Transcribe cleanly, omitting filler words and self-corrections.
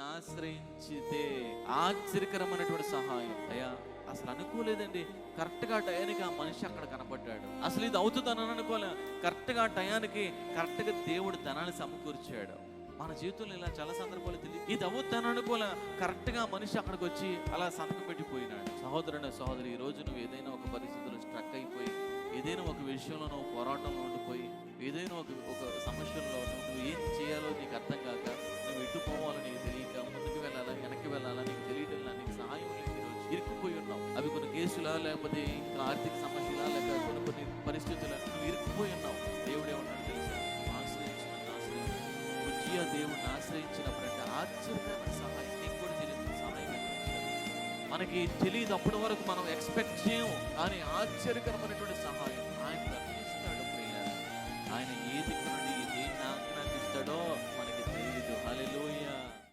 ఆశ్రయించితే ఆశ్చర్యకరమైనటువంటి సహాయం. అయ్యా అసలు అనుకోలేదండి, కరెక్ట్ గా టయానికి ఆ మనిషి అక్కడ కనపడ్డాడు. అసలు ఇది అవుతుందని అనుకోలే, కరెక్ట్ గా టయానికి కరెక్ట్ గా దేవుడు ధనాన్ని సమకూర్చాడు. మన జీవితంలో ఇలా చాలా సందర్భాలు తెలియదు, ఇది అవుతాను అనుకోలే, కరెక్ట్ గా మనిషి అక్కడికి వచ్చి అలా సంతకం పెట్టిపోయినాడు. సహోదరుడు సహోదరి, ఈ రోజు నువ్వు ఏదైనా ఒక పరిస్థితిలో స్ట్రక్ అయిపోయి, ఏదైనా ఒక విషయంలో నువ్వు పోరాటంలో ఉండిపోయి, ఏదైనా ఒక సమస్యలో నువ్వు ఏం చేయాలో నీకు అర్థం కాక, నువ్వు ఎటు పోవాలో నీకు తెలియక, ముందుకు వెళ్ళాలా వెనక్కి వెళ్ళాలా నీకు తెలియటం, నీకు సహాయం లేదు, ఈరోజు ఇరుక్కుపోయి ఉన్నావు. అవి కొన్ని కేసులా, లేకపోతే ఇంకా ఆర్థిక సమస్యలా, లేక కొన్ని పరిస్థితులు నువ్వు ఇరుక్కుపోయి ఉన్నావు. దేవుడే ఉన్నాడు తెలుసా, దేవుడిని ఆశ్రయించినప్పుడంటే ఆశ్చర్యమైన సహాయం. నీకు కూడా తెలియదు సహాయం మనకి తెలియదు, అప్పటి వరకు మనం ఎక్స్పెక్ట్ చేయము, కానీ ఆశ్చర్యకరమైనటువంటి సహాయం ఆయన అందిస్తాడు. ఆయన ఏది కొనండి, దేన్ని నాకు ఇస్తాడో